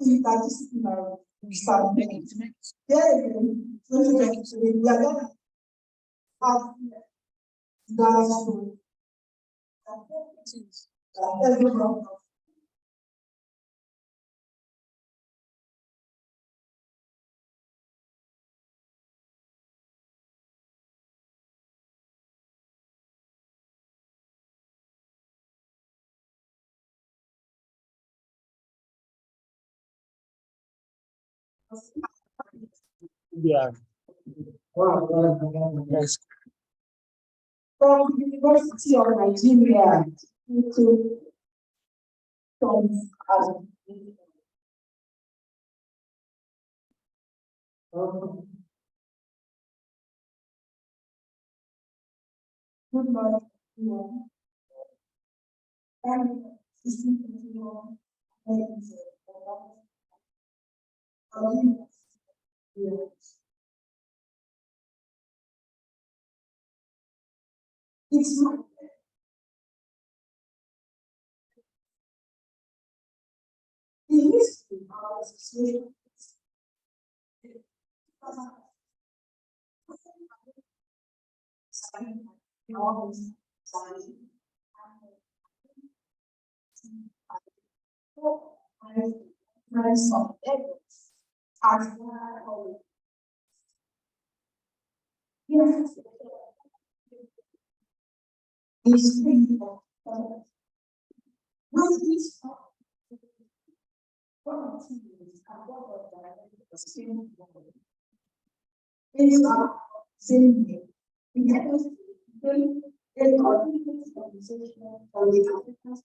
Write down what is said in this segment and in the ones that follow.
interdisciplinary study. There again, 2023, we are going to have guys who everyone. Yeah. Yes. From the University of Nigeria into Tom's good morning, everyone. And this is everyone. It's not the history of our association. Friends of Edwards as well. Yes, these people. With these it's not same. We get us in coordinated conversation on the African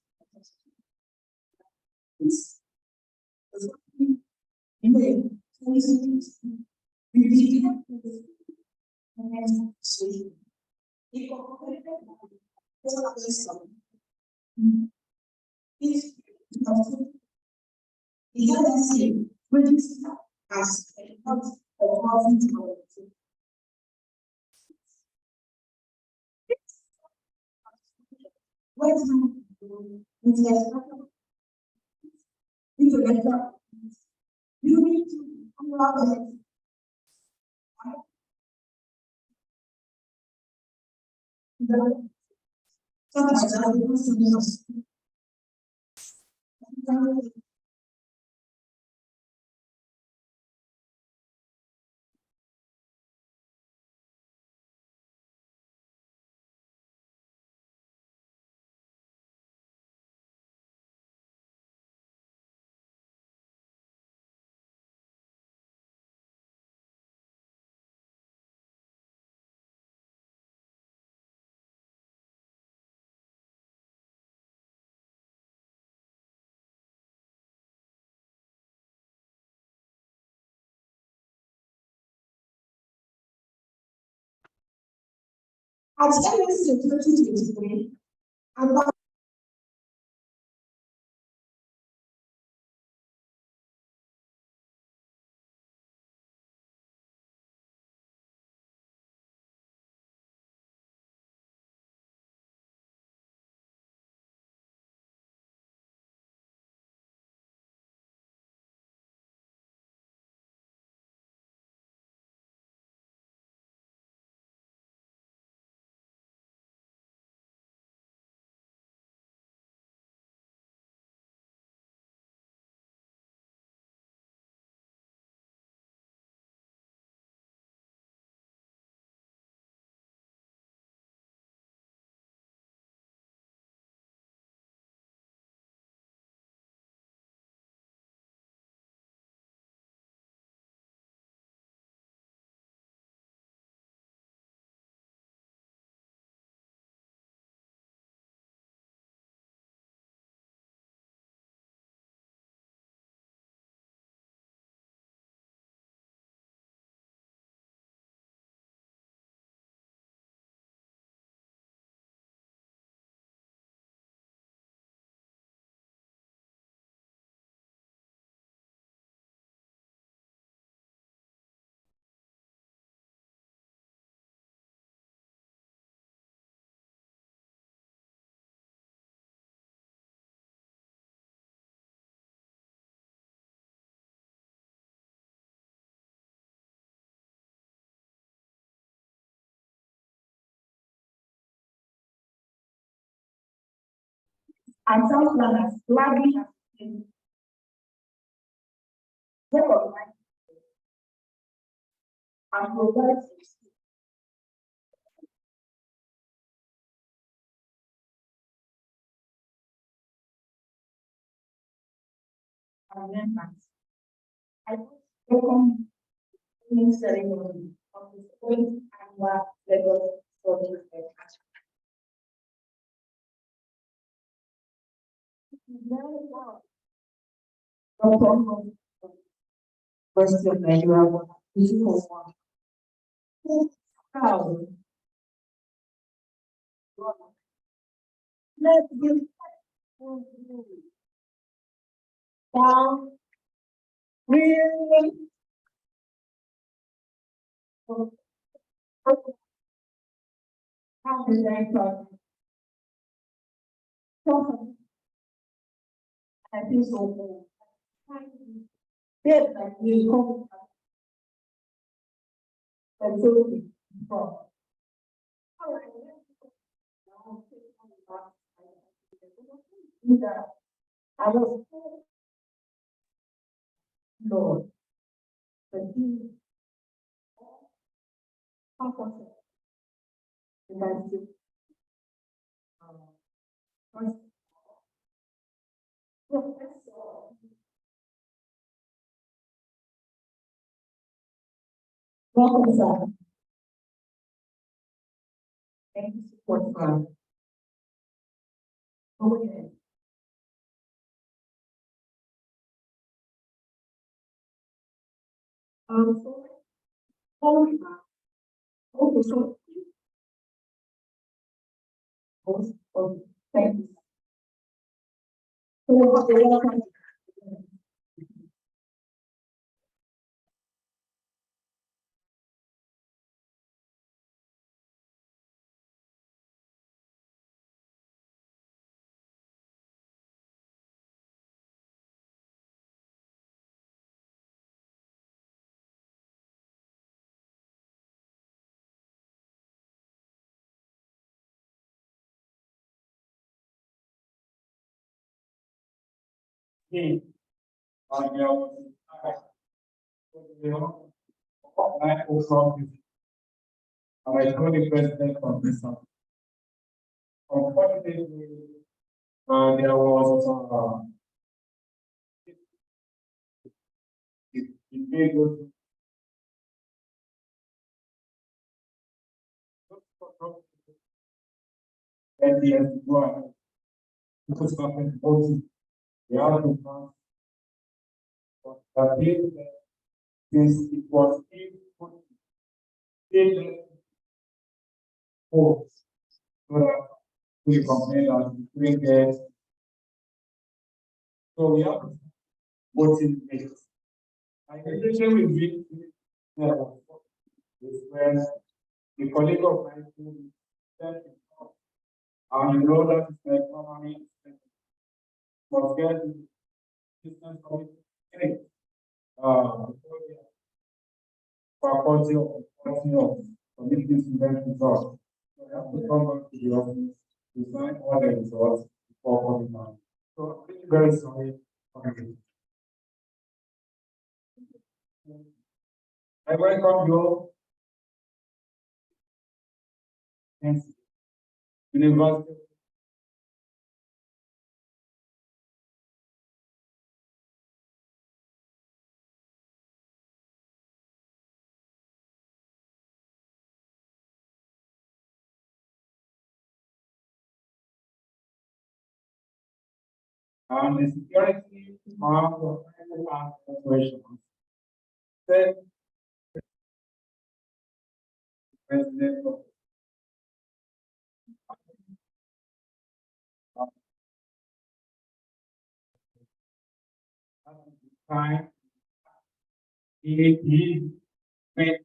we begin and see is the other thing which is as a part of housing policy. What do you need to come up with at the end of 2023, about and some planners gladly assist recognize and provide amendments. I welcome the ceremony of the second annual Lagos Story Fest. Question Nigeria one, physical one. How? Let's give down really how is that I feel so cool. Yes, like you come and so from. I was Lord, but he comforted the mercy. Welcome, sir. Thank you, support for. Okay. So, okay, so. Okay, thank you. So, welcome. I told the president of this summer. Unfortunately, there was it did go to NDS one. Because something voting, the other one, that is, since it was still votes, so that we complain that we couldn't get. So we have voting mix. I usually read this when the colleague of mine who said, and you know that is the economy was getting distance committee. Faculty of committees to them results. So I have to come back to the office to sign all the results before coming on. So I'm very sorry. I welcome you. Thanks. University. And the security of the operations. Then, President of time, he made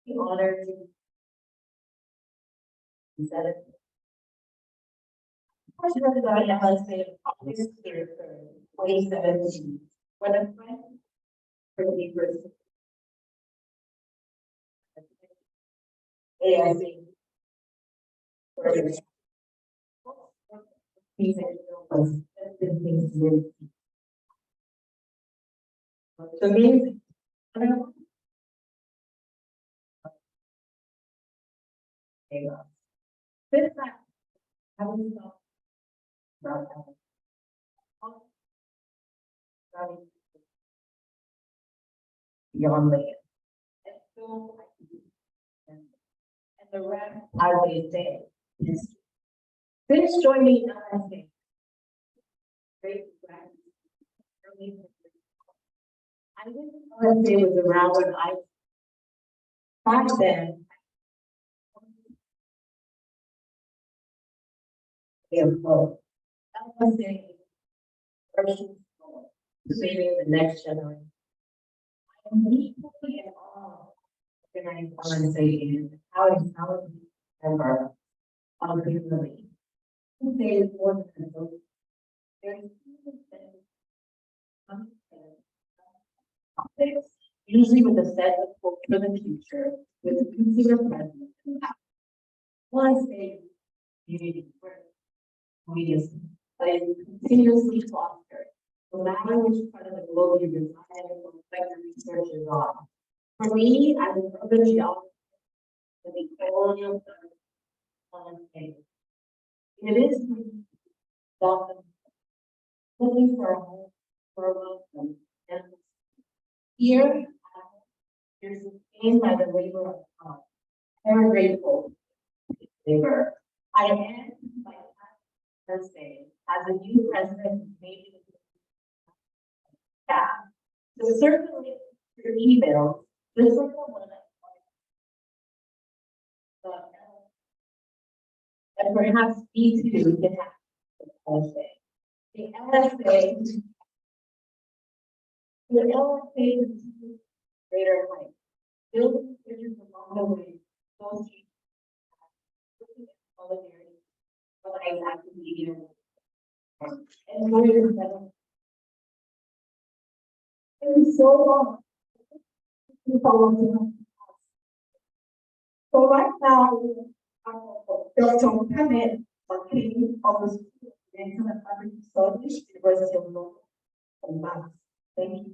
The honor to. Is that it? First, what did I have to say of August 3rd, 2017, when a friend for the person. AIC. These are things to do. It's amazing. I don't know. This time, I was not. Beyond the. And the rest, I will say, is. Since joining LSA. Great. I didn't know LSA was around when I. Back then. LSA. Saving the next generation. I'm equally in awe. Organized LSA and how intelligent member of the community. Say is more than a vote. There's usually with a set of hope for the future, with a consider present. One say community work, community, but is continuously fostered, no matter which part of the globe you reside or what the research is on. For me, as an urban geologist, the colonial landscape, it is often looking for a home, for a welcome, and here, you're sustained by the labor of God. I'm grateful labor. I am my Thursday as a new president, maybe. Yeah, so certainly your email, just like the one and perhaps B2 can have the LSA. The LSA is greater height. Building bridges along the way, those solidarity, but I have to be here. And lawyers that it's so long. So right now, Dr. Mohammed King of the School of Medical and Public Service, University of North and Mass. Thank you.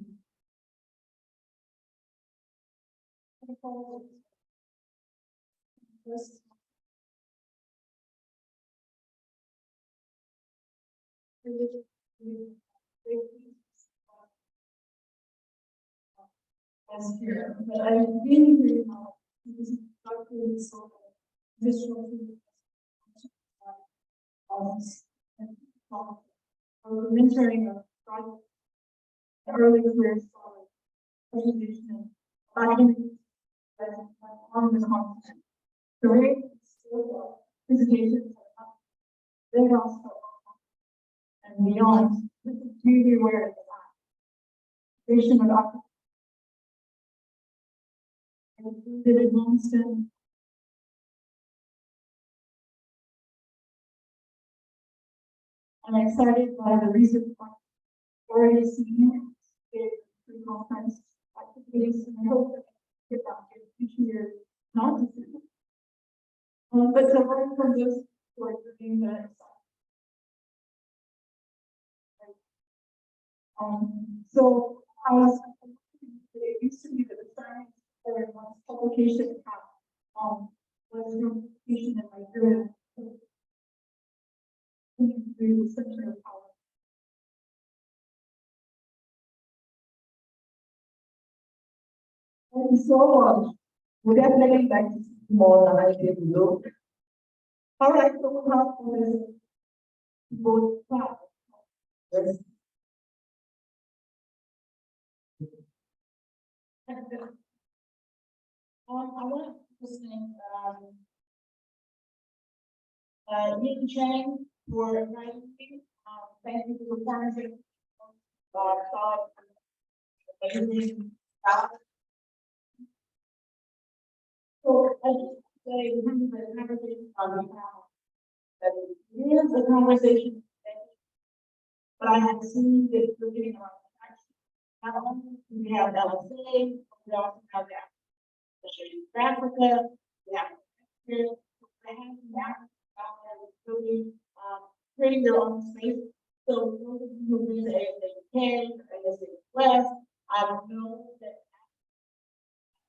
As here, but I really, really know this is not really so the mentoring of projects, the early career scholar, education, finding on the content. Great presentations, they also and beyond. This is really where it's at. Vision of included in Wilmington. I'm excited by the recent already seen pre-conference activities, and I hope that we get back in future years, not just but to learn from those who are doing that. So I was, it used to be that the science or publication was a publication in my career. Through the center of power. Thank you so much. We're definitely like to see more than I did look. All right, so we'll have for this both parts. Yes. I want to thank Yin Chang for writing. Thank you for partnership. Amazing. So I just say, remember the conversation on the panel, that it is a conversation, but I have seen that we're getting a lot of action. Not only do we have LSA, but we also have that. Africa, yeah. Here, I have that, really, creating their own space. So those of you who visit ASA ASA West, I know that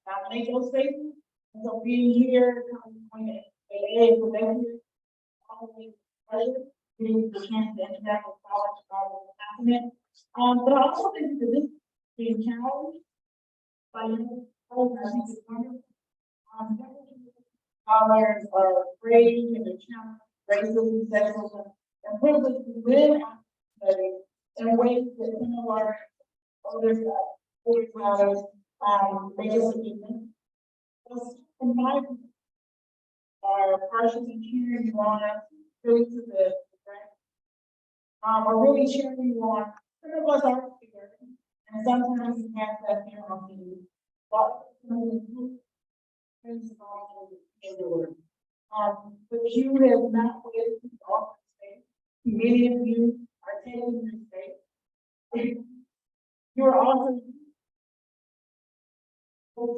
dominate those spaces. And so being here, coming to AA prevention, always a pleasure, getting the chance to interact with college about what's happening. But I also think that this is being challenged by you, I think it's wonderful. Scholars are afraid and they're challenged, racism, sexism, and privilege within our study in ways that some of our older scholars, they just didn't. In my view, are partially cheering you on, really to the are really cheering you on. Some of us are here, and sometimes we have that fear on you. But but you have not waited to offer space. Many of you are taking your space. You are also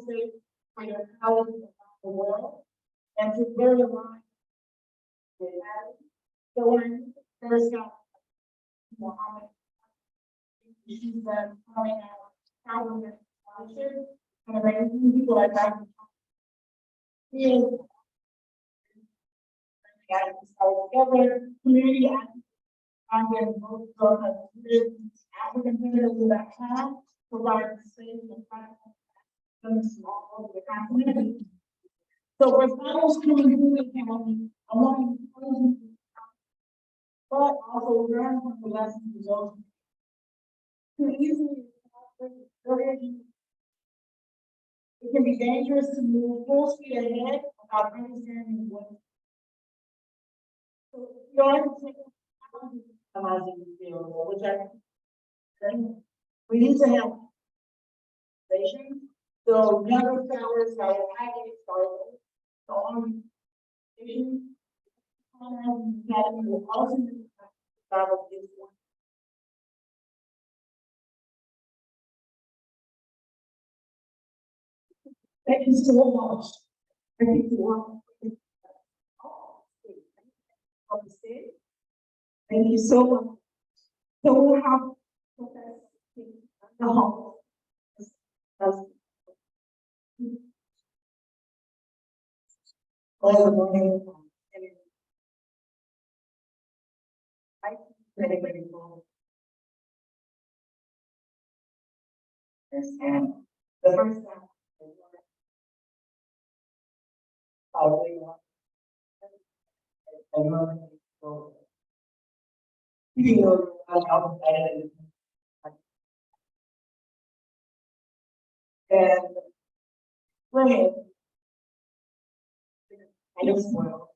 safe for your colleagues around the world and to very aligned with that. So when first got Mohammed, she's coming out, probably scholarship, and raising people like that. He is together, community I'm getting both African leaders of that time, provide safe and practical all over the continent. So for scholars coming through the county, I want to but also learn from the lessons of those who easily it can be dangerous to move full speed ahead without understanding what. So you know, analyzing the field, which I think we need to have conversations. So younger scholars, scholars, scholars, so on issues. Academy will also be scholars this one. Thank you so much. Thank you. Thank you so much. So we'll have no. Good morning. Very grateful. And the first time. You know, and right, I just spoiled.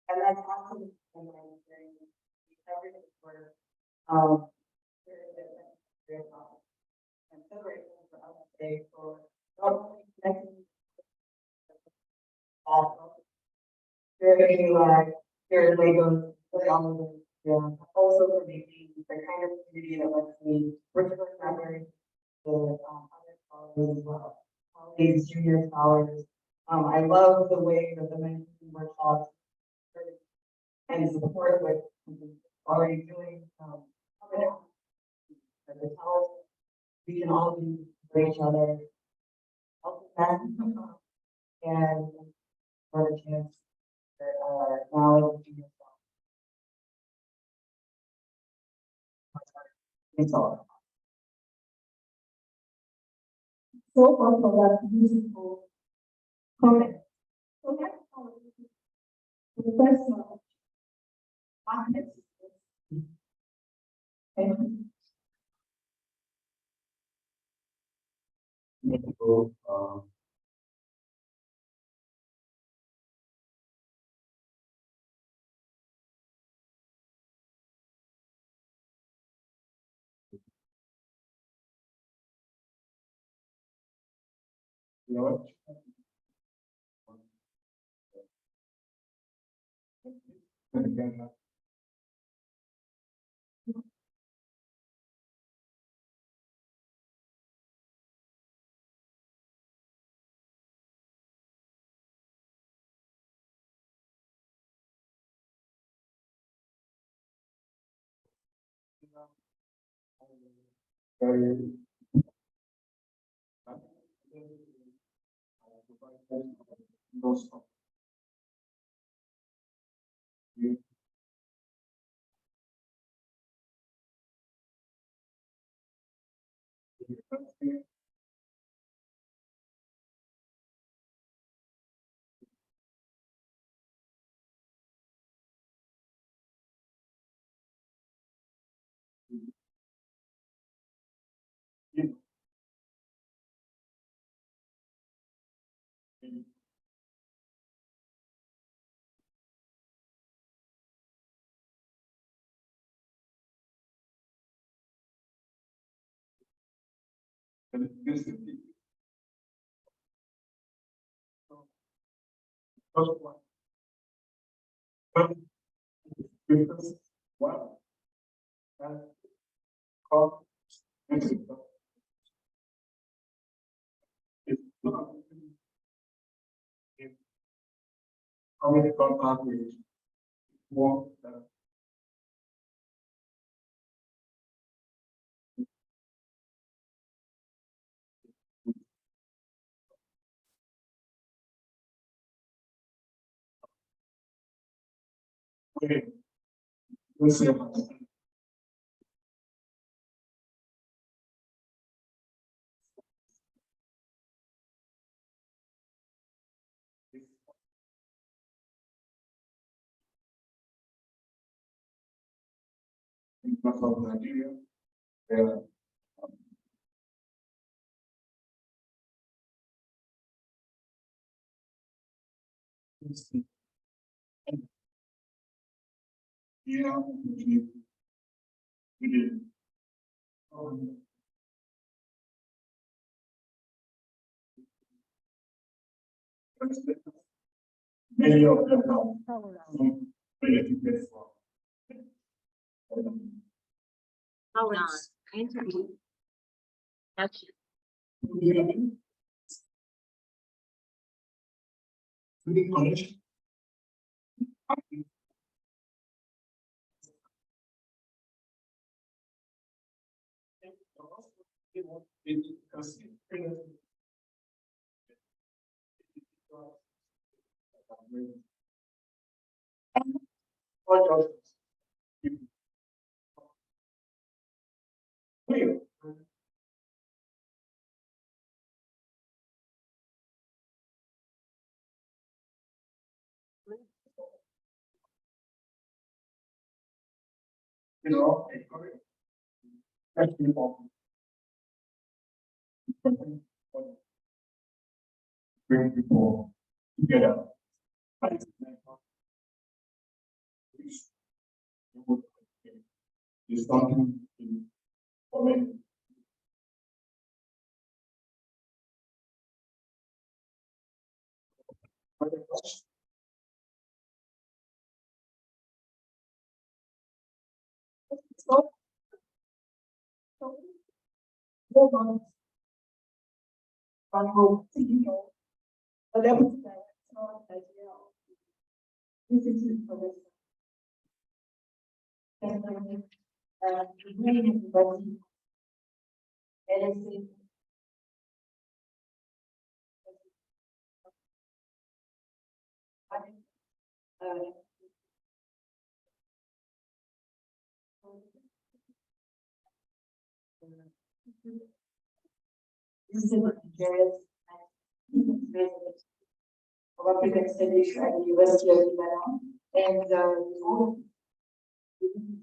And that's awesome. Everything for I'm so grateful for us today for not only connecting very here in Lagos, but also for making the kind of community that lets me return memories to other scholars as well. Colleagues, junior scholars. I love the way that the mentoring workshops and support what already doing. The talent we can all do for each other. Help that and for a chance that now it's all. So far for that beautiful comment. So that's the first one. Thank you. George. How many contact with one? Okay. Let's see. In terms of Nigeria, yeah, we did. Many of them have some related deaths. Hold on. Interview. Action. Really college. You know, thank you for bring people together. Is something in common. Hold on. Honorable CEO, 11th Director, Nigeria. This is the professor. Thank you. Good morning, everybody. LSA. This is Nigeria's president of African Studies at the University of Lebanon, and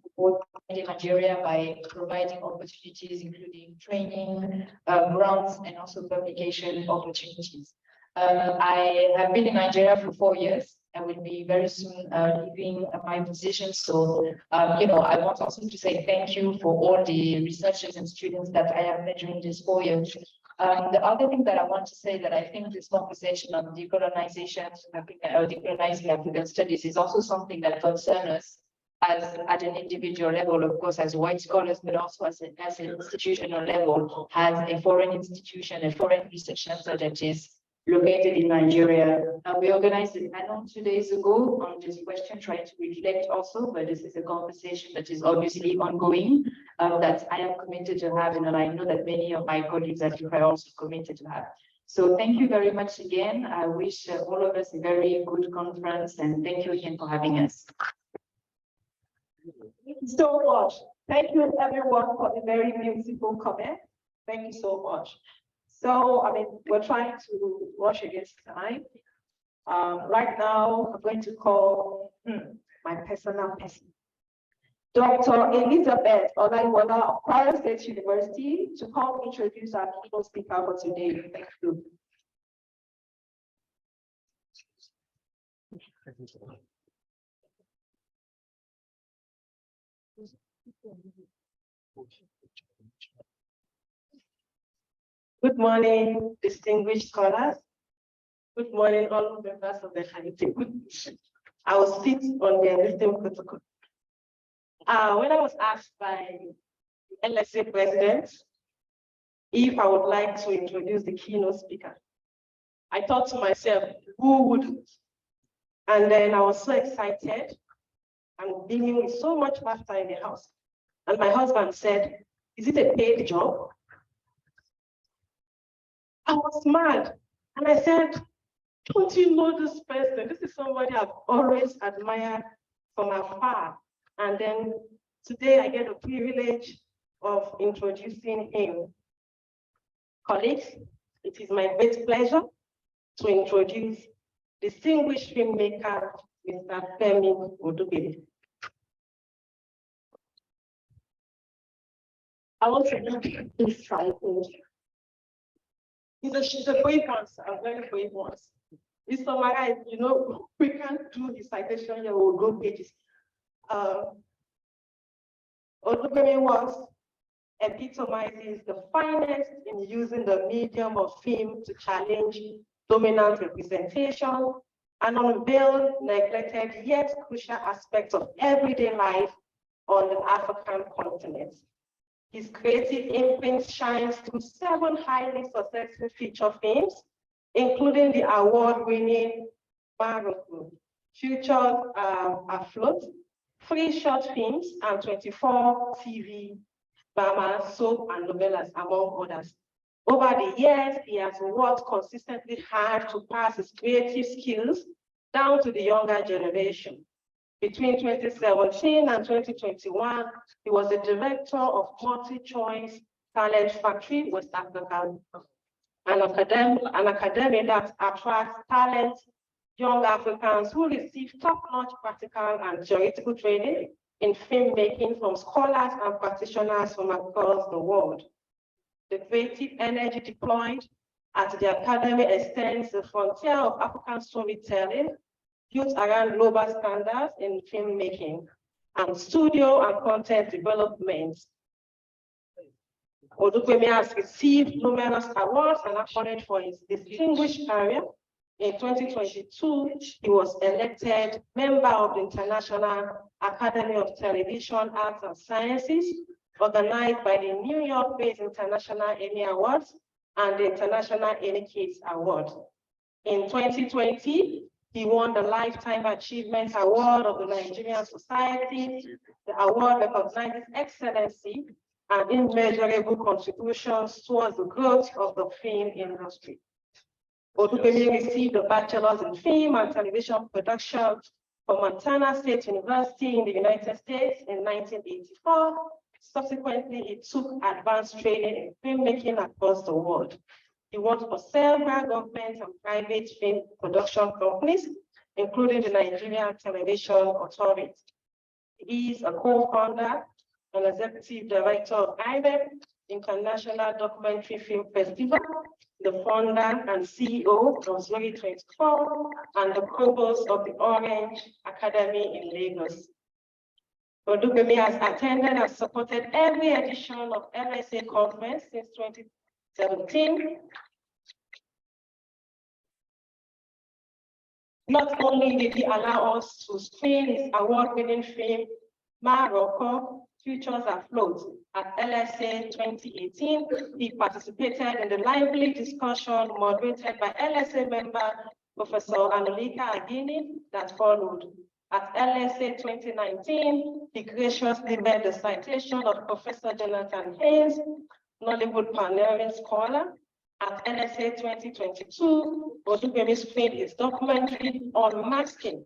support Nigeria by providing opportunities, including training, grants, and also publication opportunities. I have been in Nigeria for 4 years. I will be very soon leaving my position. So, I want also to say thank you for all the researchers and students that I have met during these 4 years. The other thing that I want to say that I think this conversation on decolonization, decolonizing African studies is also something that concerns us as at an individual level, of course, as white scholars, but also as an institutional level, as a foreign institution, a foreign research center that is located in Nigeria. We organized a panel 2 days ago on this question, trying to reflect also, but this is a conversation that is obviously ongoing, that I am committed to have, and I know that many of my colleagues at UFI are also committed to have. So thank you very much again. I wish all of us a very good conference, and thank you again for having us. Thank you so much. Thank you everyone for the very beautiful comment. Thank you so much. So, I mean, we're trying to rush against time. Right now, I'm going to call my personal person, Dr. Elizabeth Olaiwola of Kwara State University, to come introduce our keynote speaker for today. Thank you. Good morning, distinguished scholars. Good morning, all members of the committee. I will sit on the existing protocol. When I was asked by the LSA president if I would like to introduce the keynote speaker, I thought to myself, who wouldn't? And then I was so excited and beaming with so much laughter in the house. And my husband said, is it a paid job? I was mad. And I said, don't you know this person? This is somebody I've always admired from afar. And then today I get the privilege of introducing him. Colleagues, it is my great pleasure to introduce distinguished filmmaker, Mr. Femi Odubele. I want to know this tripod. She's a brave one, a very brave one. This summarize, you know, we can't do the citation here, we'll go pages. Odubele works epitomizes the finest in using the medium of film to challenge dominant representation and unveil neglected yet crucial aspects of everyday life on the African continent. His creative imprint shines through 7 highly successful feature films, including the award-winning Baroku, Futures Afloat, 3 short films, and 24 TV dramas, soap, and novellas, among others. Over the years, he has worked consistently hard to pass his creative skills down to the younger generation. Between 2017 and 2021, he was the director of Multi-Choice Talent Factory, West Africa, an academy that attracts talent, young Africans who receive top-notch practical and theoretical training in filmmaking from scholars and practitioners from across the world. The creative energy deployed at the academy extends the frontier of African storytelling, built around global standards in filmmaking and studio and content development. Odubele has received numerous awards and accolades for his distinguished career. In 2022, he was elected member of the International Academy of Television Arts and Sciences, organized by the New York-based International Emmy Awards and the International Emmy Kids Award. In 2020, he won the Lifetime Achievement Award of the Nigerian Society. The award recognizes excellency and immeasurable contributions towards the growth of the film industry. Odubele received a bachelor's in film and television production from Montana State University in the United States in 1984. Subsequently, he took advanced training in filmmaking across the world. He worked for several government and private film production companies, including the Nigerian Television Authority. He is a co-founder and executive director of IBEC, International Documentary Film Festival, the founder and CEO of Zuri 24, and the provost of the Orange Academy in Lagos. Odubele has attended and supported every edition of LSA conference since 2017. Not only did he allow us to screen his award-winning film, Morocco, Futures Afloat, at LSA 2018, he participated in the lively discussion moderated by LSA member Professor Anolika Agini that followed. At LSA 2019, he graciously led the citation of Professor Jonathan Hayes, Nollywood pioneering scholar. At LSA 2022, Odubemi screened his documentary on masking,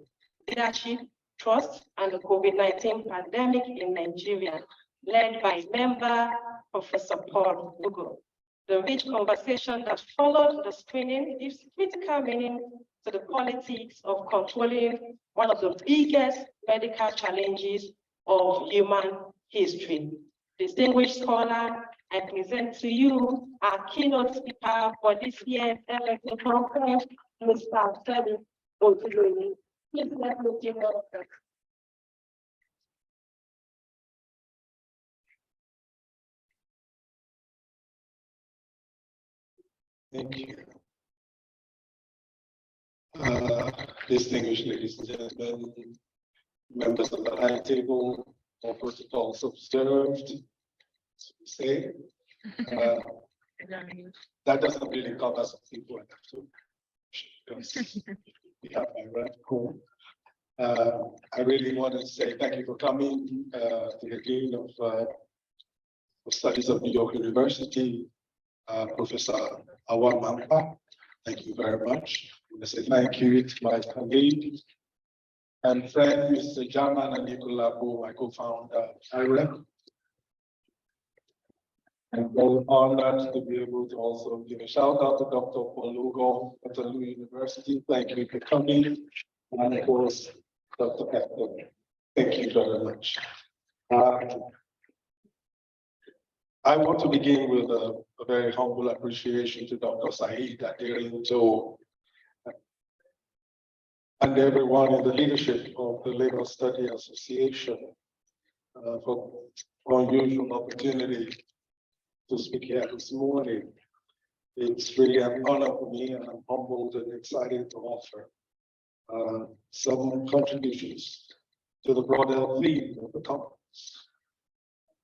leadership, trust, and the COVID-19 pandemic in Nigeria, led by member Professor Paul Ugo. The rich conversation that followed the screening gives critical meaning to the politics of controlling one of the biggest medical challenges of human history. Distinguished scholar, I present to you our keynote speaker for this year's LSA conference, Mr. Femi Odubemi. Please let me give you a Thank you. Distinguished ladies and gentlemen, members of the high table, all protocols observed, so to say. That doesn't really cover some people enough to, because we have my right call. I really want to say thank you for coming to the Dean of Studies of New York University, Professor Awad Mampa. Thank you very much. I want to say thank you to my colleague and friend, Mr. Jaman and Nicolabo, my co-founder, IREM. I'm very honored to be able to also give a shout out to Dr. Paul Ugo at Waterloo University. Thank you for coming. And of course, Dr. Hector. Thank you very much. I want to begin with a very humble appreciation to Dr. Saeed Aderinto and everyone in the leadership of the Lagos Study Association for unusual opportunity to speak here this morning. It's really an honor for me, and I'm humbled and excited to offer some contributions to the broader theme of the conference.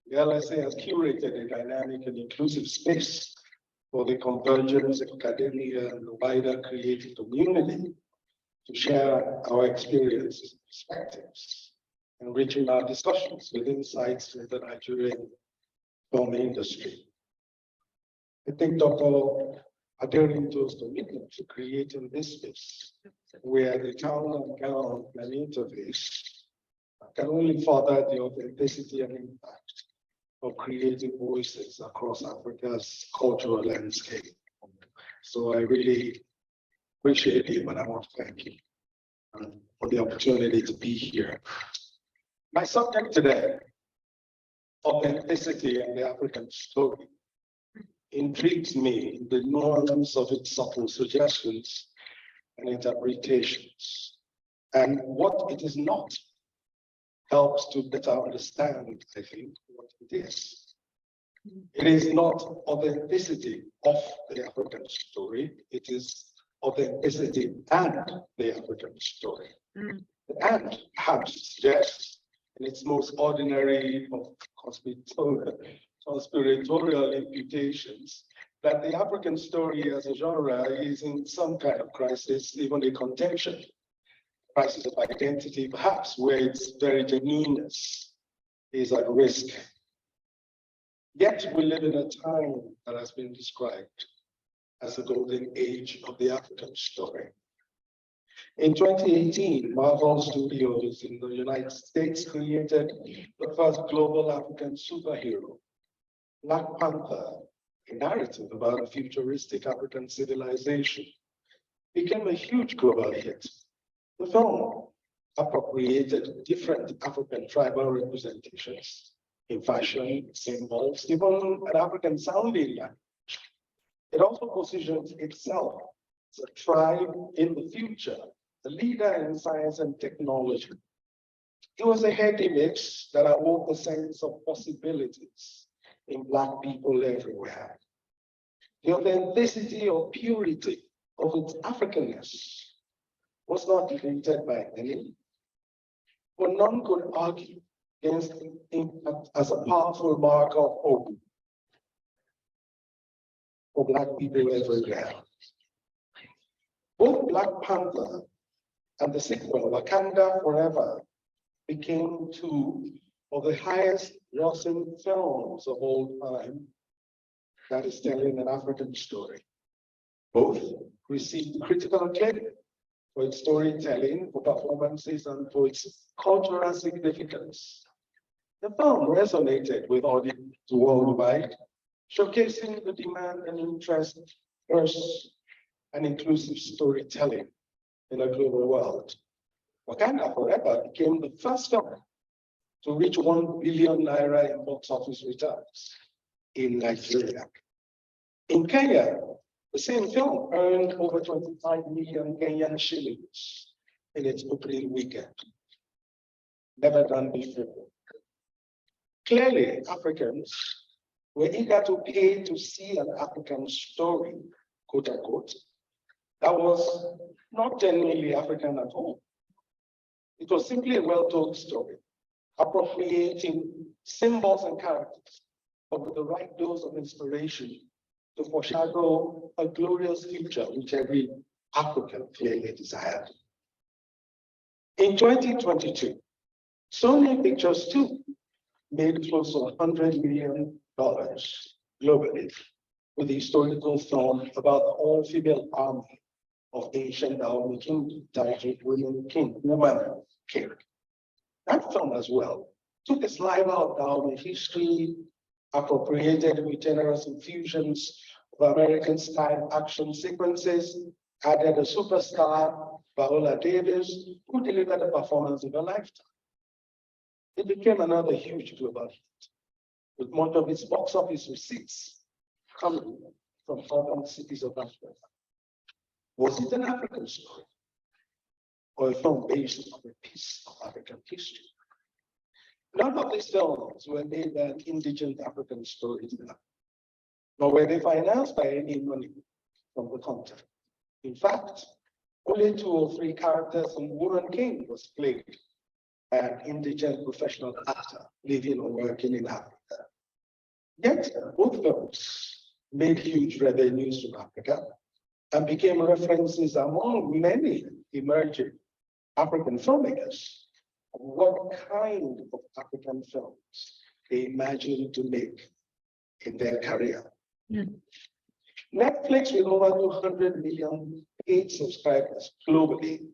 The LSA has curated a dynamic and inclusive space for the convergence of academia and the wider creative community to share our experiences and perspectives, enriching our discussions with insights into the Nigerian film industry. I think Dr. Aderinto's commitment to creating this space where the town and gown can interface can only further the authenticity and impact of creative voices across Africa's cultural landscape. So I really appreciate him, and I want to thank you for the opportunity to be here. My subject today, authenticity and the African story, intrigues me in the nuance of its subtle suggestions and interpretations, and what it is not helps to better understand, I think, what it is. It is not authenticity of the African story, it is authenticity and the African story. The and perhaps suggests in its most ordinary of conspiratorial imputations that the African story as a genre is in some kind of crisis, even a contention. Crisis of identity, perhaps, where its very genuineness is at risk. Yet we live in a time that has been described as the golden age of the African story. In 2018, Marvel Studios in the United States created the first global African superhero, Black Panther, a narrative about a futuristic African civilization, became a huge global hit. The film appropriated different African tribal representations in fashion, symbols, even an African sounding language. It also positions itself as a tribe in the future, a leader in science and technology. It was a heady mix that awoke a sense of possibilities in Black people everywhere. The authenticity or purity of its Africanness was not debated by any, but none could argue against it as a powerful marker of hope for Black people everywhere. Both Black Panther and the sequel, Wakanda Forever, became two of the highest grossing films of all time that is telling an African story. Both received critical acclaim for its storytelling, for performances, and for its cultural significance. The film resonated with audiences worldwide, showcasing the demand and interest for an inclusive storytelling in a global world. Wakanda Forever became the first film to reach 1 billion naira in box office returns in Nigeria. In Kenya, the same film earned over 25 million Kenyan shillings in its opening weekend. Never done before. Clearly, Africans were eager to pay to see an African story, quote unquote, that was not genuinely African at all. It was simply a well-told story, appropriating symbols and characters, but with the right dose of inspiration to foreshadow a glorious future which every African clearly desired. In 2022, Sony Pictures too made close to $100 million globally with the historical film about the all-female army of ancient Naomi King, titled Woman King. That film as well took a sliver of Naomi history, appropriated with generous infusions of American-style action sequences, added a superstar, Viola Davis, who delivered a performance of a lifetime. It became another huge global hit, with much of its box office receipts coming from urban cities of Africa. Was it an African story, or a film based on a piece of African history? None of these films were made by an indigent African storyteller, nor were they financed by any money from the content. In fact, only 2 or 3 characters in Woman King was played by an indigent professional actor living or working in Africa. Yet, both films made huge revenues from Africa and became references among many emerging African filmmakers of what kind of African films they imagined to make in their career. Netflix, with over 200 million paid subscribers globally,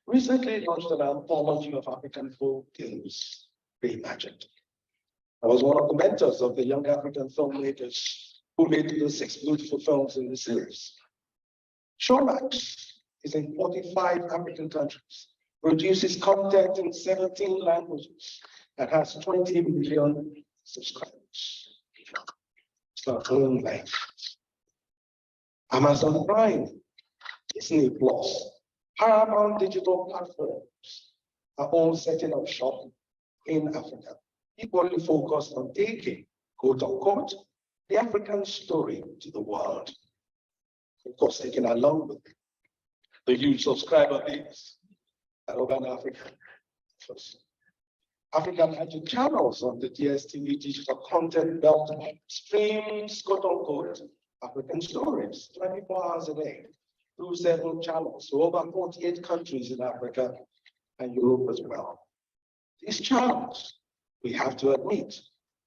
recently launched an anthology of African folk tales reimagined. I was one of the mentors of the young African filmmakers who made the 6 beautiful films in the series. Showmax is in 45 African countries, produces content in 17 languages, and has 20 million subscribers. It's not own life. Amazon Prime, Disney Plus, Paramount digital platforms are all setting up shop in Africa, equally focused on taking, quote unquote, the African story to the world. Of course, taking along with it the huge subscriber base that urban Africa offers. African Magic channels on the DSTV digital content belt streams, quote unquote, African stories 24 hours a day through several channels to over 48 countries in Africa and Europe as well. These channels, we have to admit,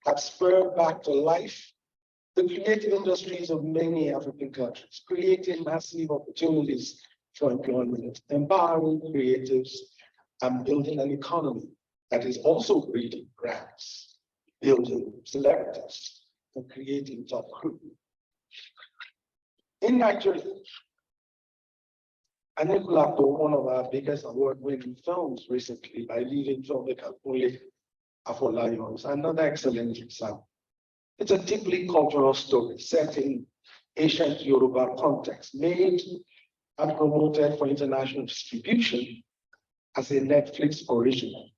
have spurred back to life the creative industries of many African countries, creating massive opportunities for employment, empowering creatives, and building an economy that is also breeding brands, building celebrities, and creating top crew. In Nigeria, Anikulapo, one of our biggest award-winning films recently by leading filmmaker Kunle Afolayan, is another excellent example. It's a deeply cultural story set in ancient Yoruba context, made and promoted for international distribution as a Netflix original.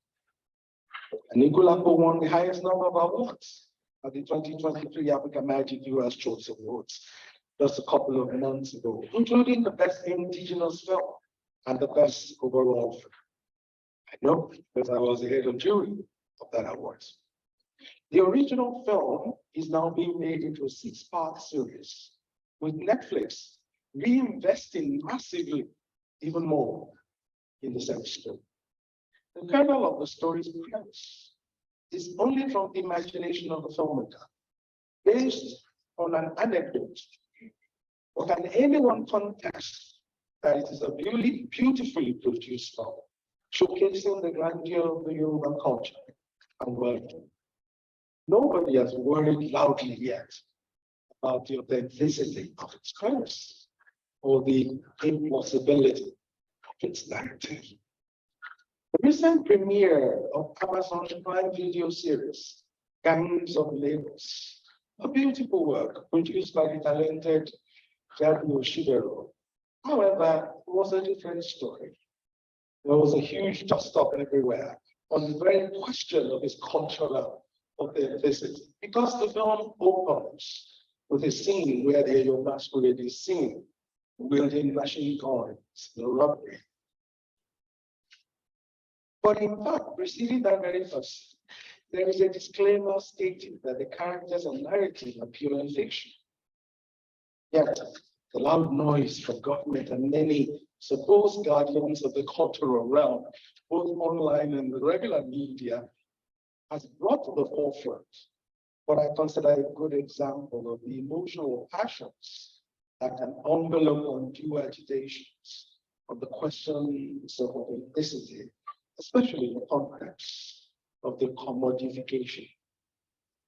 Anikulapo won the highest number of awards at the 2023 Africa Magic US Choice Awards just a couple of months ago, including the best indigenous film and the best overall film. I know because I was the head of jury of that award. The original film is now being made into a 6-part series, with Netflix reinvesting massively, even more, in the same story. The kernel of the story's premise is only from the imagination of the filmmaker, based on an anecdote. Or can anyone contest that it is a beautifully produced film, showcasing the grandeur of the Yoruba culture and world? Nobody has worried loudly yet about the authenticity of its premise or the impossibility of its narrative. The recent premiere of Amazon's Prime Video series, Gangs of Lagos, a beautiful work produced by the talented Fabio Shibero, however, was a different story. There was a huge dust-up everywhere on the very question of its cultural authenticity, because the film opens with a scene where the Yoruba masquerade is seen wielding machine guns in a robbery. But in fact, preceding that very first, there is a disclaimer stating that the characters and narrative are pure fiction. Yet, the loud noise from government and many supposed guardians of the cultural realm, both online and the regular media, has brought to the forefront what I consider a good example of the emotional passions that can envelop undue agitations of the questions of authenticity, especially in the context of the commodification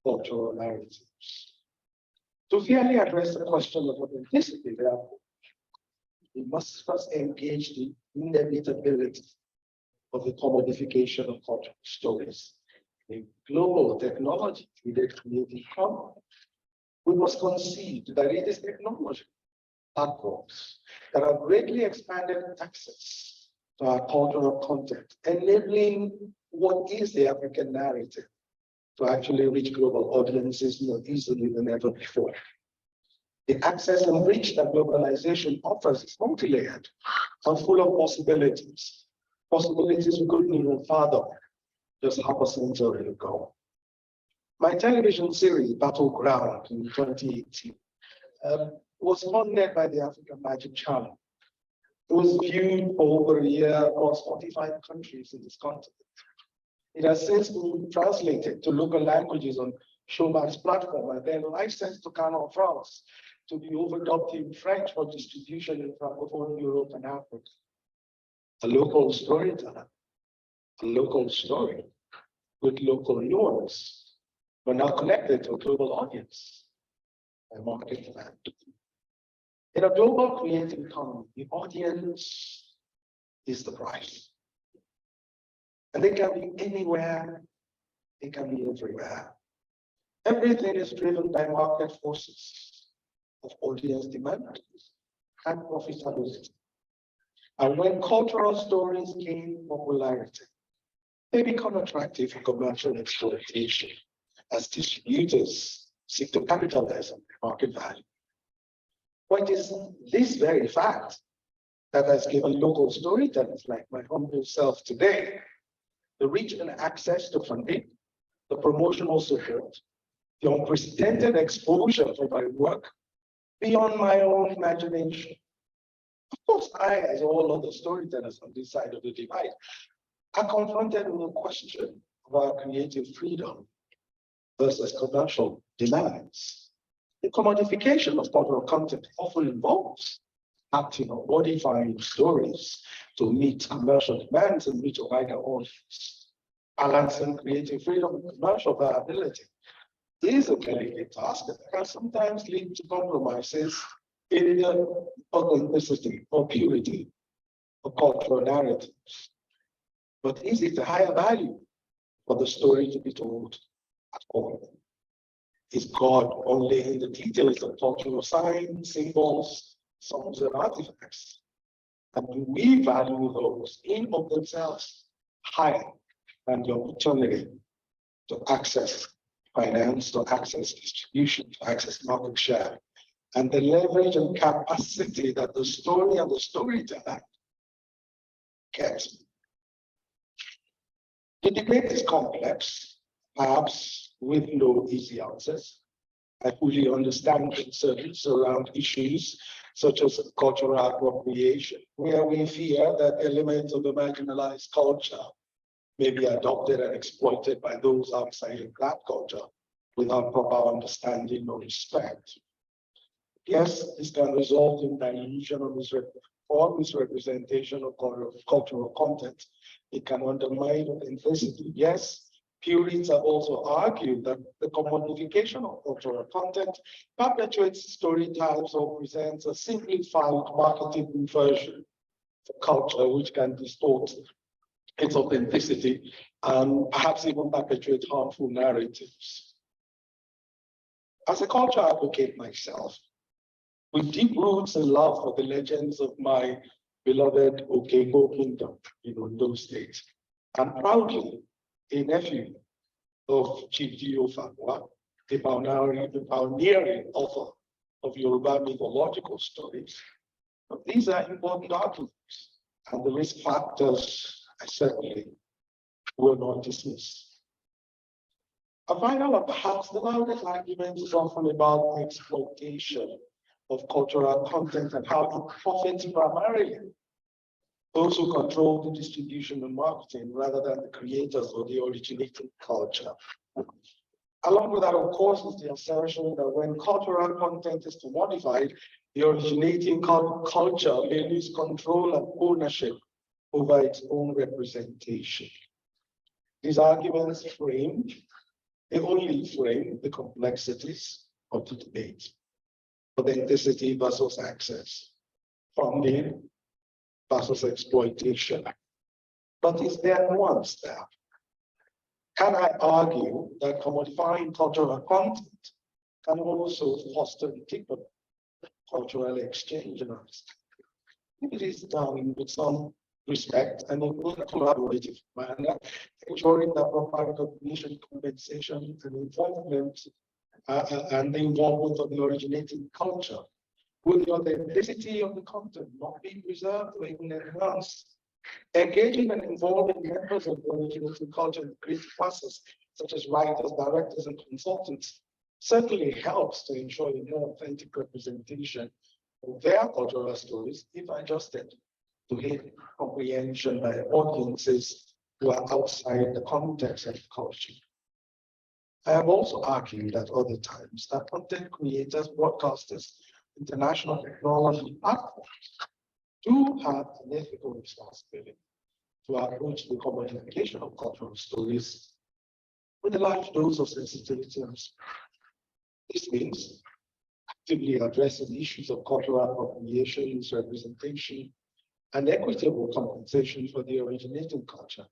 of cultural narratives. To fairly address the question of authenticity, therefore, we must first engage the inevitability of the commodification of cultural stories. In global technology-led creative economy, we must concede that it is technology platforms that have greatly expanded access to our cultural content, enabling what is the African narrative to actually reach global audiences more easily than ever before. The access and reach that globalization offers is multi-layered and full of possibilities. Possibilities we couldn't even fathom just half a century ago. My television series, Battleground, in 2018, was funded by the African Magic Channel. It was viewed for over a year across 45 countries in this continent. It has since been translated to local languages on Showmax platform and then licensed to Canal France to be overdubbed in French for distribution in Francophone Europe and Africa. A local storyteller, a local story with local nuance, but now connected to a global audience and market demand. In a global creative economy, the audience is the price. And they can be anywhere, they can be everywhere. Everything is driven by market forces of audience demand and profitability. And when cultural stories gain popularity, they become attractive for commercial exploitation as distributors seek to capitalize on their market value. But it is this very fact that has given local storytellers like my humble self today the reach and access to funding, the promotional support, the unprecedented exposure for my work beyond my own imagination. Of course, I, as all other storytellers on this side of the divide, are confronted with the question of our creative freedom versus commercial demands. The commodification of cultural content often involves acting on modifying stories to meet commercial demands and reach a wider audience. Balancing creative freedom and commercial viability is a delicate task that can sometimes lead to compromises in the authenticity or purity of cultural narratives. But is it a higher value for the story to be told at all? Is God only in the details of cultural signs, symbols, songs, and artifacts? And do we value those in of themselves higher than the opportunity to access finance, to access distribution, to access market share, and the leverage and capacity that the story and the storyteller get. The debate is complex, perhaps with no easy answers. I fully understand concerns around issues such as cultural appropriation, where we fear that elements of the marginalized culture may be adopted and exploited by those outside of that culture without proper understanding or respect. Yes, this can result in dilution or misrepresentation of cultural content. It can undermine authenticity. Yes, purists have also argued that the commodification of cultural content perpetuates stereotypes or presents a simplified marketing version of culture, which can distort its authenticity and perhaps even perpetuate harmful narratives. As a culture advocate myself, with deep roots and love for the legends of my beloved Okego Kingdom in Ondo State, I'm proudly a nephew of Chief Dio Fagwa, the pioneering author of Yoruba mythological stories. But these are important arguments, and the risk factors I certainly will not dismiss. A final and perhaps the loudest argument is often about exploitation of cultural content and how it profits primarily those who control the distribution and marketing rather than the creators or the originating culture. Along with that, of course, is the assertion that when cultural content is commodified, the originating culture may lose control and ownership over its own representation. These arguments only frame the complexities of the debate. Authenticity versus access, funding versus exploitation. But is there nuance there? Can I argue that commodifying cultural content can also foster a deeper cultural exchange and understanding? It is done with some respect and in a collaborative manner, ensuring that proper recognition, compensation, and involvement and the involvement of the originating culture, with the authenticity of the content not being preserved or even enhanced. Engaging and involving members of the originating culture in creative process, such as writers, directors, and consultants, certainly helps to ensure a more authentic representation of their cultural stories, if adjusted to hit comprehension by audiences who are outside the context of culture. I have also argued at other times that content creators, broadcasters, international technology platforms do have an ethical responsibility to approach the communication of cultural stories with a large dose of sensitivity and respect. This means actively addressing issues of cultural appropriation, misrepresentation, and equitable compensation for the originating culture.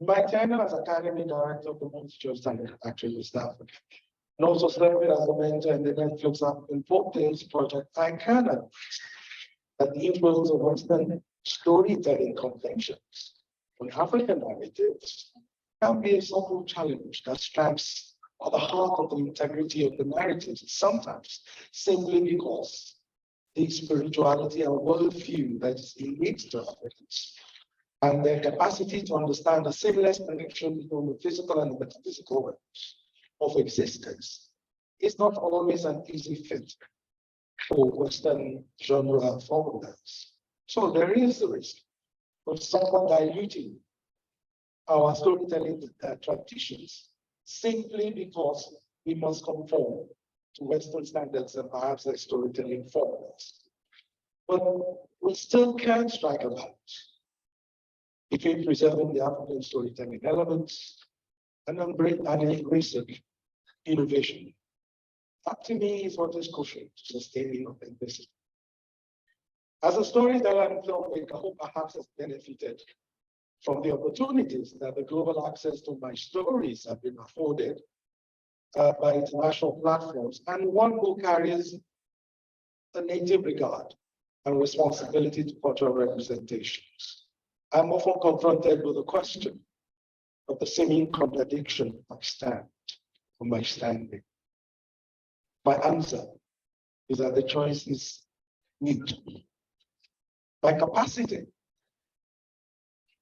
My tenure as Academy Director of the Institute of actually West Africa, and also serving as a mentor in the Netflix African Folk Tales project, I can admit that the influence of Western storytelling conventions on African narratives can be a subtle challenge that strikes at the heart of the integrity of the narratives, sometimes simply because the spirituality and worldview that is innate to Africans and their capacity to understand the seamless connection between the physical and the metaphysical realms of existence is not always an easy fit for Western genre formulas. So there is a risk of somewhat diluting our storytelling traditions simply because we must conform to Western standards and perhaps their storytelling formulas. But we still can strike a balance between preserving the African storytelling elements and embracing innovation. That to me is what is crucial to sustaining authenticity. As a storyteller and filmmaker who perhaps has benefited from the opportunities that the global access to my stories have been afforded by international platforms, and one who carries a native regard and responsibility to cultural representations, I'm often confronted with the question of the seeming contradiction of my stand or my standing. My answer is that the choice is mute. My capacity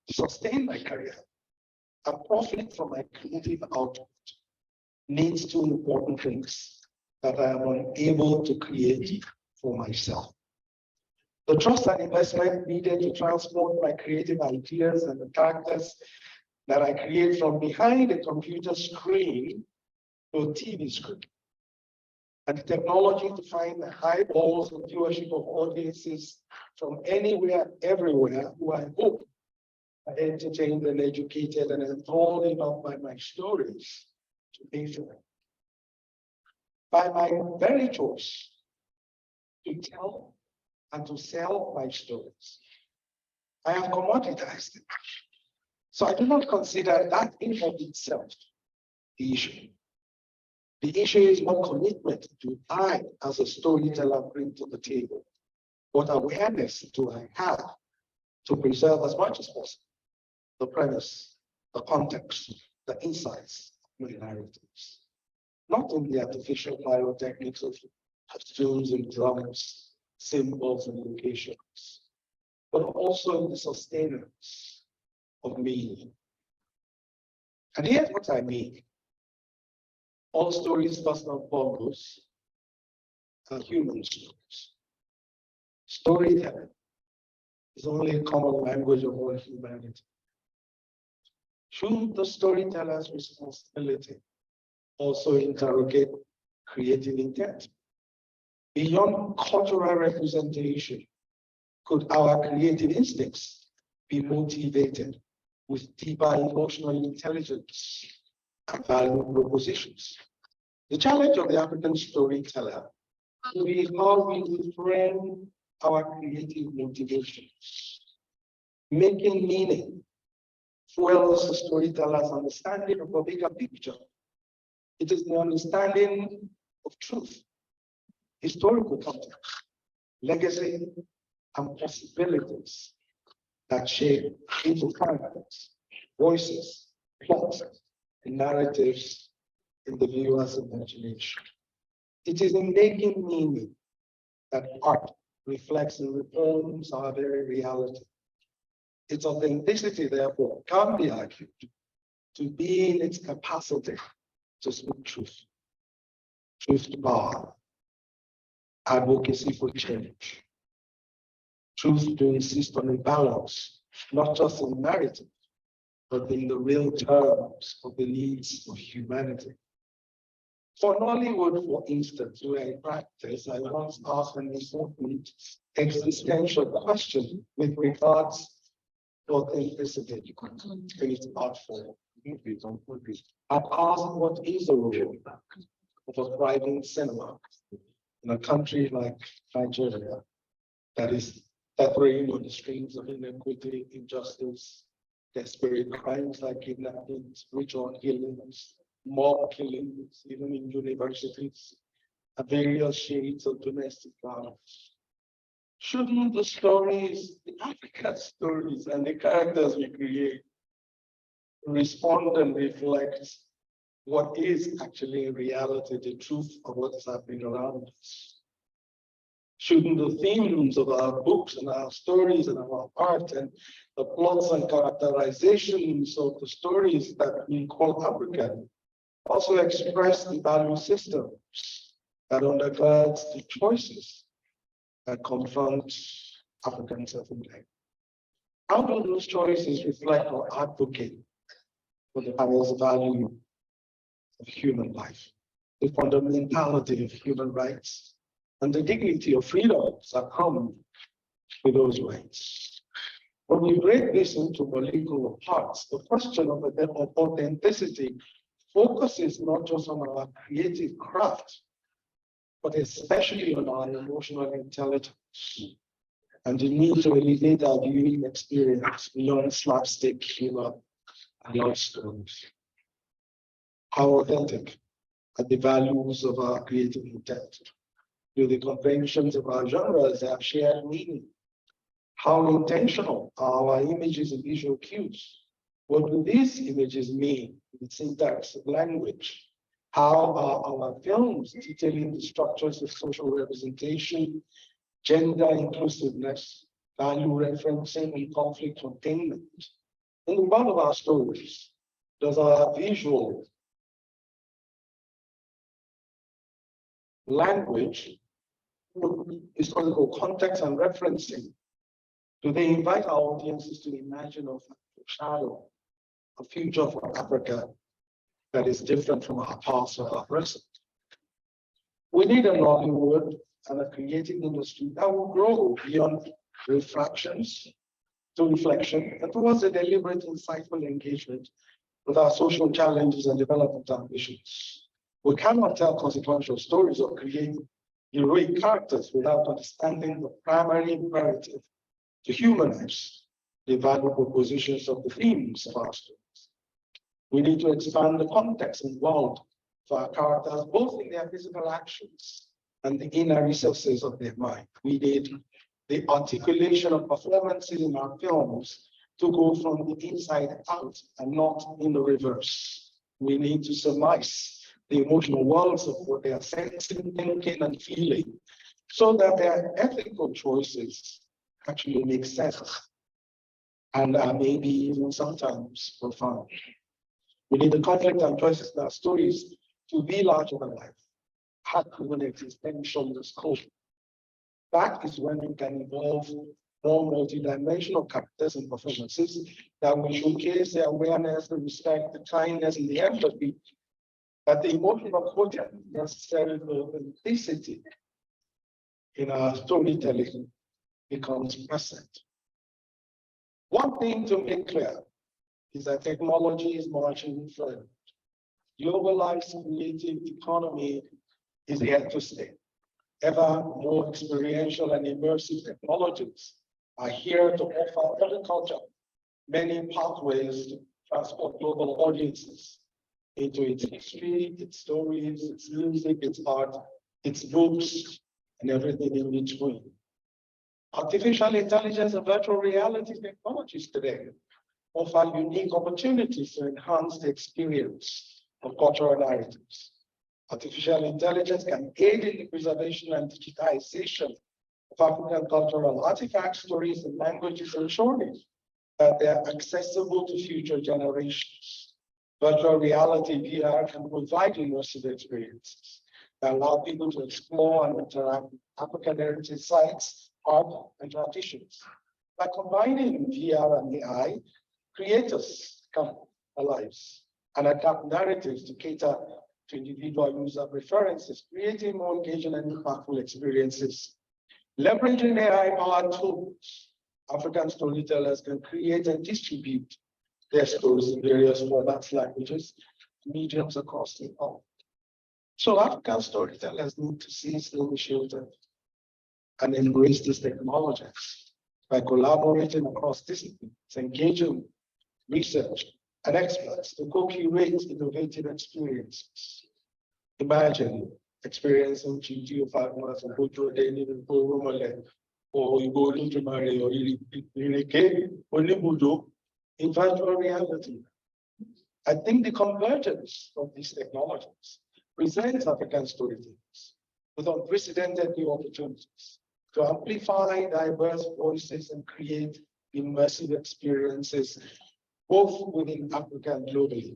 to sustain my career and profit from my creative output needs two important things that I am unable to create for myself. The trust and investment needed to transport my creative ideas and the characters that I create from behind a computer screen to a TV screen. And the technology to find the high balls and viewership of audiences from anywhere, everywhere, who I hope are entertained and educated and enthralled enough by my stories to pay for it. By my very choice to tell and to sell my stories, I have commoditized it. So I do not consider that in of itself the issue. The issue is what commitment do I, as a storyteller, bring to the table? What awareness do I have to preserve as much as possible the premise, the context, the insights of my narratives? Not in the artificial pyrotechnics of costumes and drums, symbols and locations, but also in the sustenance of meaning. And here's what I mean. All stories, first and foremost, are human stories. Storytelling is only a common language of all humanity. Should the storyteller's responsibility also interrogate creative intent? Beyond cultural representation, could our creative instincts be motivated with deeper emotional intelligence and value propositions? The challenge of the African storyteller will be how we frame our creative motivations. Making meaning fuels the storyteller's understanding of a bigger picture. It is the understanding of truth, historical context, legacy, and possibilities that shape into characters, voices, plots, and narratives in the viewer's imagination. It is in making meaning that art reflects and reforms our very reality. Its authenticity, therefore, can be argued to be in its capacity to speak truth, truth to power, advocacy for change, truth to insist on a balance, not just in narrative, but in the real terms of the needs of humanity. For Nollywood, for instance, where I practice, I once asked an important existential question with regards to authenticity in its art form. I asked, what is the role of a thriving cinema in a country like Nigeria that is teetering on the strings of inequity, injustice, desperate crimes like kidnappings, ritual killings, mob killings, even in universities, and various shades of domestic violence? Shouldn't the stories, the African stories, and the characters we create respond and reflect what is actually in reality the truth of what is happening around us? Shouldn't the themes of our books and our stories and our art and the plots and characterizations of the stories that we call African also express the value systems that undergirds the choices that confront Africans every day? How do those choices reflect or advocate for the highest value of human life, the fundamentality of human rights, and the dignity of freedoms that come with those rights? When we break this into molecular parts, the question of authenticity focuses not just on our creative craft, but especially on our emotional intelligence and the need to elevate our viewing experience beyond slapstick humor and love stories. How authentic are the values of our creative intent? Do the conventions of our genres have shared meaning? How intentional are our images and visual cues? What do these images mean in the syntax of language? How are our films detailing the structures of social representation, gender inclusiveness, value referencing, and conflict containment? In the world of our stories, does our visual language, historical context and referencing, do they invite our audiences to imagine or shadow a future for Africa that is different from our past or our present? We need a Nollywood and a creative industry that will grow beyond refractions to reflection and towards a deliberate, insightful engagement with our social challenges and development ambitions. We cannot tell consequential stories or create heroic characters without understanding the primary imperative to humanize the valuable positions of the themes of our stories. We need to expand the context and world for our characters, both in their physical actions and the inner resources of their mind. We need the articulation of performances in our films to go from the inside out and not in the reverse. We need to surmise the emotional worlds of what they are sensing, thinking, and feeling, so that their ethical choices actually make sense and are maybe even sometimes profound. We need the conflict and choices in our stories to be larger than life, have proven existential scope. That is when we can evolve more multidimensional characters and performances that will showcase the awareness, the respect, the kindness, and the empathy that the emotional quotient necessary for authenticity in our storytelling becomes present. One thing to make clear is that technology is marching forward. Globalized creative economy is here to stay. Ever more experiential and immersive technologies are here to offer every culture many pathways to transport global audiences into its history, its stories, its music, its art, its books, and everything in between. Artificial intelligence and virtual reality technologies today offer unique opportunities to enhance the experience of cultural narratives. Artificial intelligence can aid in the preservation and digitization of African cultural artifacts, stories, and languages, ensuring that they are accessible to future generations. Virtual reality VR can provide immersive experiences that allow people to explore and interact with African heritage sites, art, and traditions. By combining VR and AI, creators come alive and adapt narratives to cater to individual user preferences, creating more engaging and impactful experiences. Leveraging AI-powered tools, African storytellers can create and distribute their stories in various formats, languages, mediums across the world. So African storytellers need to seize the initiative and embrace these technologies by collaborating across disciplines, engaging research and experts to co-curate innovative experiences. Imagine experiencing GTO 5 months and Bojo Daily or going to marry or in virtual reality. I think the convergence of these technologies presents African storytellers with unprecedented new opportunities to amplify diverse voices and create immersive experiences both within Africa and globally,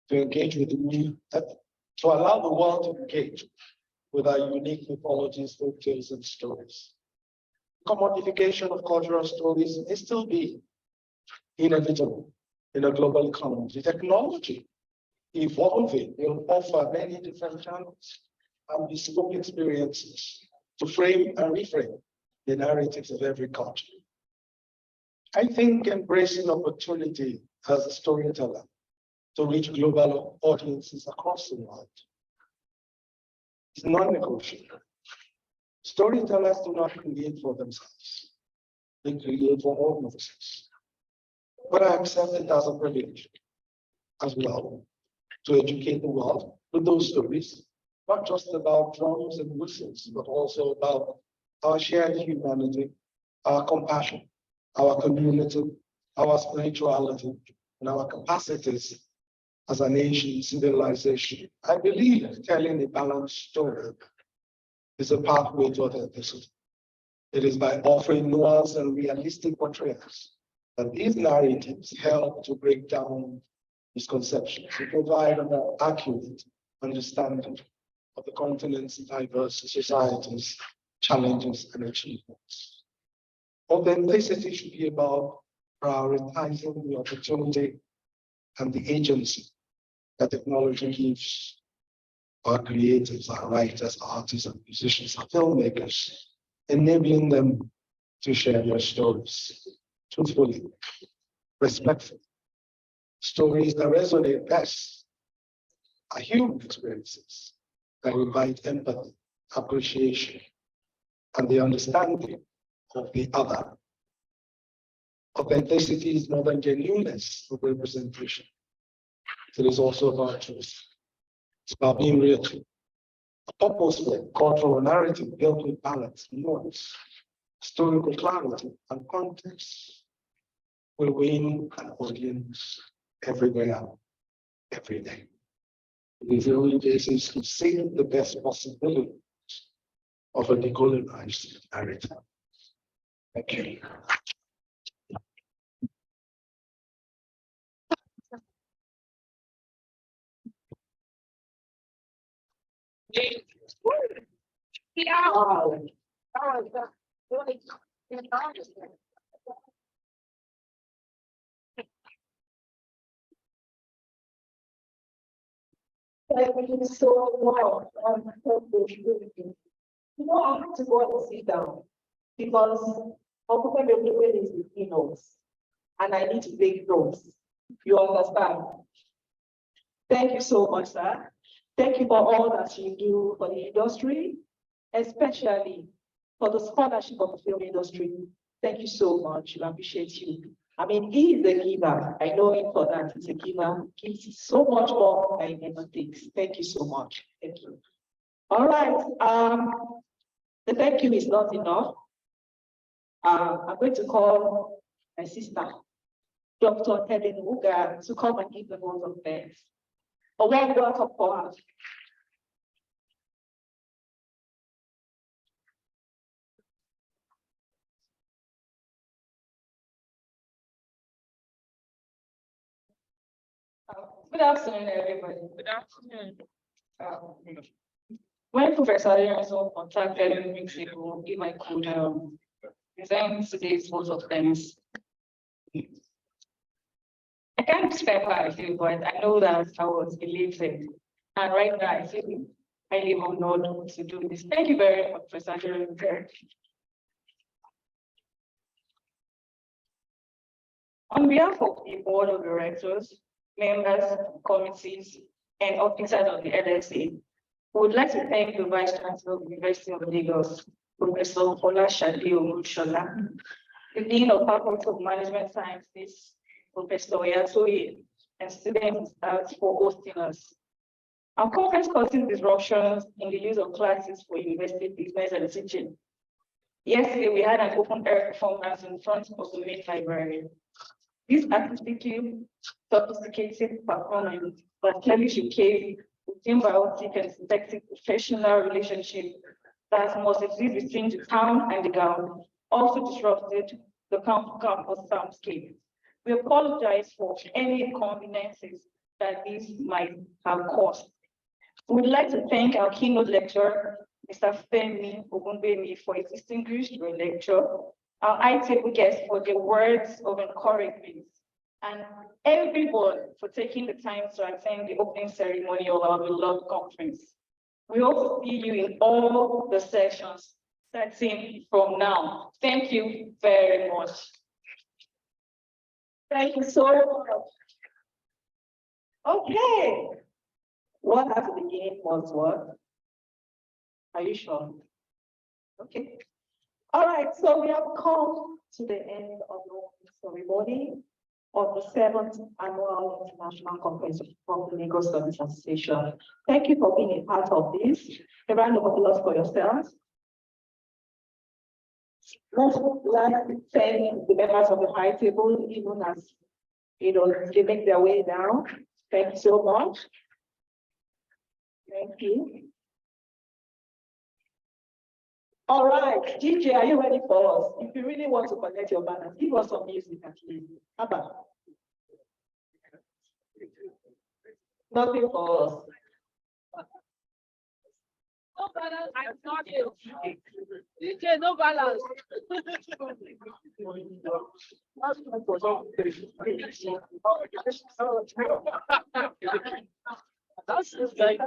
to engage with the new, to allow the world to engage with our unique mythologies, folktales, and stories. Commodification of cultural stories may still be inevitable in a global economy. The technology evolving will offer many different channels and bespoke experiences to frame and reframe the narratives of every culture. I think embracing opportunity as a storyteller to reach global audiences across the world is non-negotiable. Storytellers do not create for themselves. They create for all audiences. But I accept it as a privilege as well to educate the world with those stories, not just about drums and whistles, but also about our shared humanity, our compassion, our community, our spirituality, and our capacities as an Asian civilization. I believe telling a balanced story is a pathway to authenticity. It is by offering nuanced and realistic portrayals that these narratives help to break down misconceptions, to provide a more accurate understanding of the continent's diverse societies, challenges, and achievements. Authenticity should be about prioritizing the opportunity and the agency that technology gives our creatives, our writers, artists, and musicians, and filmmakers, enabling them to share their stories truthfully, respectfully. Stories that resonate best are human experiences that invite empathy, appreciation, and the understanding of the other. Authenticity is more than genuineness of representation. It is also about truth. It's about being real. A purposeful cultural narrative built with balance, nuance, historical clarity, and context will win an audience everywhere, every day. It is the only basis to see the best possibilities of a decolonized narrative. Thank you. Thank you so much. You know, I have to go and sit down because Occupy Development is the keynotes and I need to take notes. You understand? Thank you so much, sir. Thank you for all that you do for the industry, especially for the scholarship of the film industry. Thank you so much. We appreciate you. I mean, he is a giver. I know him for that. He's a giver. He gives so much more than he ever takes. Thank you so much. Thank you. All right. The thank you is not enough. I'm going to call my sister, Dr. Helen Uga, to come and give the vote of thanks. A warm welcome for her. Good afternoon, everybody. Good afternoon. When Professor Lorenzo contacted me weeks ago, if I could present today's vote of thanks. I can't describe how I feel, but I know that I was elated. And right now, I feel highly honored to do this. Thank you very much, Professor Lorenzo. On behalf of the Board of Directors, members, committees, and officers of the LSA, we would like to thank the Vice Chancellor of the University of Lagos, Professor Folashade Ogunshola, the Dean of Faculty of Management Sciences, Professor Oyatoye, and students for hosting us. Our conference causing disruptions in the use of classes for university business and teaching. Yesterday, we had an open air performance in front of the main library. This artistically sophisticated performance was clearly showcased the symbiotic and synthetic professional relationship that must exist between the town and the gown, also disrupted the campus soundscape. We apologize for any inconveniences that this might have caused. We'd like to thank our keynote lecturer, Mr. Femi Ogunbemi, for his distinguished lecture, our high-table guests for their words of encouragement, and everyone for taking the time to attend the opening ceremony of our beloved conference. We hope to see you in all the sessions starting from now. Thank you very much. Thank you so much. Okay. What at the beginning was what? Are you sure? Okay. All right, so we have come to the end of the ceremony of the 7th Annual International Conference of the Lagos Studies Association. Thank you for being a part of this. A round of applause for yourselves. Let's like to thank the members of the high table, even as they make their way down. Thank you so much. Thank you. All right, DJ, are you ready for us? If you really want to connect your balance, give us some music at least. How about? Nothing for us. No balance, I'm not you. DJ, no balance. That's just like.